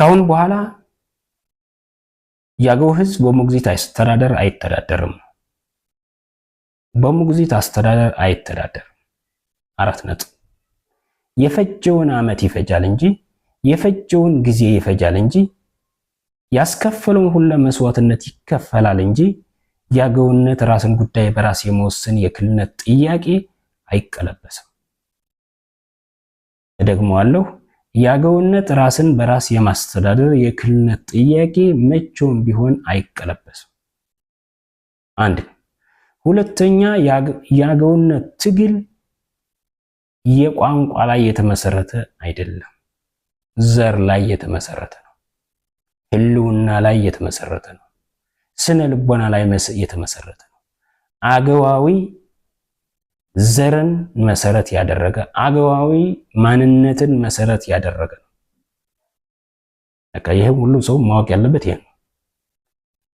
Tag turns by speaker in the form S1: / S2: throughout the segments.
S1: ካሁን በኋላ የአገው ህዝብ በሞግዚት አስተዳደር አይተዳደርም። በሞግዚት አስተዳደር አይተዳደርም። 4 ነጥብ። የፈጀውን ዓመት ይፈጃል እንጂ የፈጀውን ጊዜ ይፈጃል እንጂ ያስከፈለውን ሁሉ መስዋዕትነት ይከፈላል እንጂ የአገውነት ራስን ጉዳይ በራስ የመወሰን የክልልነት ጥያቄ አይቀለበስም። እደግመዋለሁ። የአገውነት ራስን በራስ የማስተዳደር የክልልነት ጥያቄ መቼውም ቢሆን አይቀለበስም። አንድ። ሁለተኛ የአገውነት ትግል የቋንቋ ላይ የተመሰረተ አይደለም። ዘር ላይ የተመሰረተ ነው። ህልውና ላይ የተመሰረተ ነው። ስነ ልቦና ላይ የተመሰረተ ነው። አገዋዊ ዘርን መሰረት ያደረገ አገዋዊ ማንነትን መሰረት ያደረገ ነው። ይሄ ሁሉ ሰው ማወቅ ያለበት ይሄ ነው።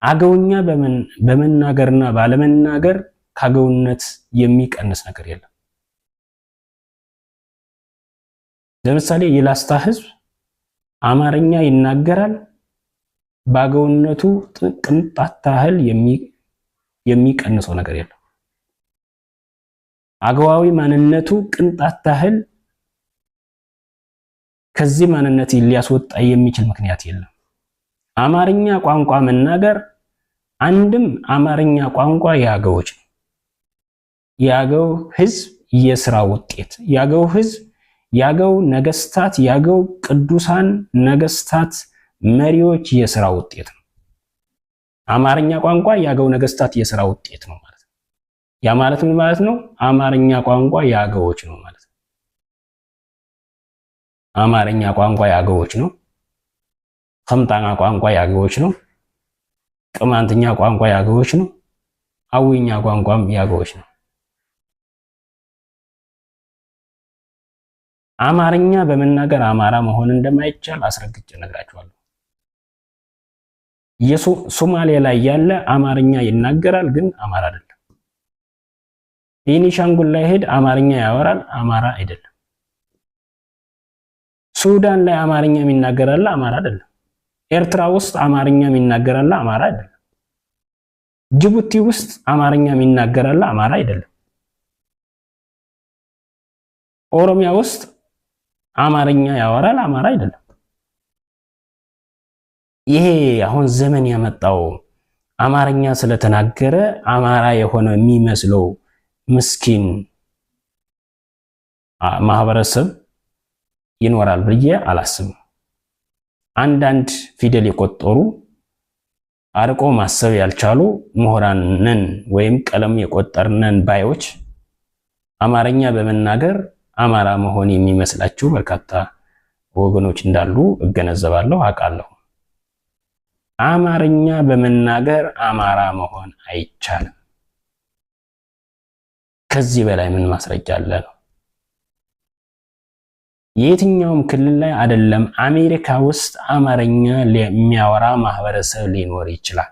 S1: አገውኛ በመናገርና ባለመናገር ካገውነት የሚቀንስ ነገር የለም። ለምሳሌ የላስታ ህዝብ አማርኛ ይናገራል፣ ባገውነቱ ቅንጣት ታህል የሚቀንሰው ነገር የለም። አገዋዊ ማንነቱ ቅንጣት ታህል ከዚህ ማንነት ሊያስወጣ የሚችል ምክንያት የለም። አማርኛ ቋንቋ መናገር አንድም አማርኛ ቋንቋ የአገዎች ነው። የአገው ህዝብ የሥራ ውጤት፣ የአገው ህዝብ የአገው ነገስታት፣ የአገው ቅዱሳን ነገስታት መሪዎች የሥራ ውጤት ነው። አማርኛ ቋንቋ የአገው ነገስታት የሥራ ውጤት ነው ማለት ነው። ያ ማለት ምን ማለት ነው? አማርኛ ቋንቋ የአገዎች ነው ማለት ነው። አማርኛ ቋንቋ የአገዎች ነው። ከምጣና ቋንቋ የአገዎች ነው። ቅማንትኛ ቋንቋ የአገዎች ነው። አዊኛ ቋንቋም የአገዎች ነው። አማርኛ በመናገር አማራ መሆን እንደማይቻል አስረግጬ እነግራችኋለሁ። ሶማሌ ላይ ያለ አማርኛ ይናገራል፣ ግን አማራ አይደለም። ቤኒሻንጉል ላይ ሄድ አማርኛ ያወራል፣ አማራ አይደለም። ሱዳን ላይ አማርኛ የሚናገራል፣ አማራ አይደለም። ኤርትራ ውስጥ አማርኛ የሚናገራል፣ አማራ አይደለም። ጅቡቲ ውስጥ አማርኛ የሚናገራል፣ አማራ አይደለም። ኦሮሚያ ውስጥ አማርኛ ያወራል፣ አማራ አይደለም። ይሄ አሁን ዘመን ያመጣው አማርኛ ስለተናገረ አማራ የሆነ የሚመስለው ምስኪን ማህበረሰብ ይኖራል ብዬ አላስብም። አንዳንድ ፊደል የቆጠሩ አርቆ ማሰብ ያልቻሉ ምሁራን ነን ወይም ቀለም የቆጠርነን ባዮች አማርኛ በመናገር አማራ መሆን የሚመስላቸው በርካታ ወገኖች እንዳሉ እገነዘባለሁ፣ አውቃለሁ። አማርኛ በመናገር አማራ መሆን አይቻልም። ከዚህ በላይ ምን ማስረጃ አለ ነው? የትኛውም ክልል ላይ አይደለም አሜሪካ ውስጥ አማርኛ የሚያወራ ማህበረሰብ ሊኖር ይችላል።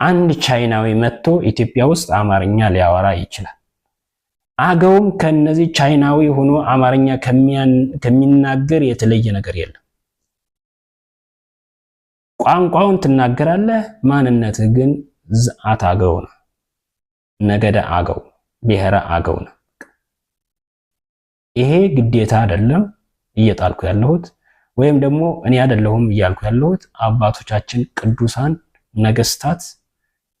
S1: አንድ ቻይናዊ መጥቶ ኢትዮጵያ ውስጥ አማርኛ ሊያወራ ይችላል። አገውም ከነዚህ ቻይናዊ ሆኖ አማርኛ ከሚናገር የተለየ ነገር የለም። ቋንቋውን ትናገራለህ፣ ማንነትህ ግን ዝዓት አገው ነው፣ ነገደ አገው፣ ብሔረ አገው ነው። ይሄ ግዴታ አይደለም እየጣልኩ ያለሁት፣ ወይም ደግሞ እኔ አይደለሁም እያልኩ ያለሁት። አባቶቻችን ቅዱሳን ነገስታት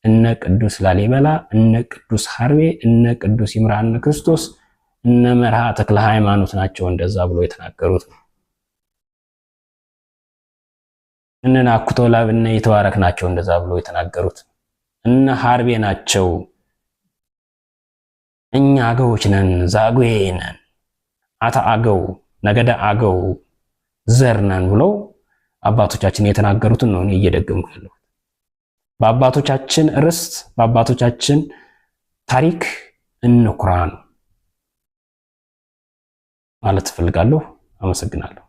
S1: እነ ቅዱስ ላሊበላ፣ እነ ቅዱስ ሐርቤ፣ እነ ቅዱስ ይምርሃነ ክርስቶስ፣ እነ መርሃ ተክለ ሃይማኖት ናቸው እንደዛ ብሎ የተናገሩት ነው። እነ ናኩቶ ላብ፣ እነ ይተዋረክ ናቸው እንደዛ ብሎ የተናገሩት። እነ ሐርቤ ናቸው እኛ አገዎች ነን፣ ዛጉዌ ነን፣ አታ አገው፣ ነገደ አገው ዘር ነን ብለው አባቶቻችን የተናገሩትን ነው እኔ እየደገምኩ ያለሁት። በአባቶቻችን ርስት በአባቶቻችን ታሪክ እንኩራ ነው ማለት እፈልጋለሁ። አመሰግናለሁ።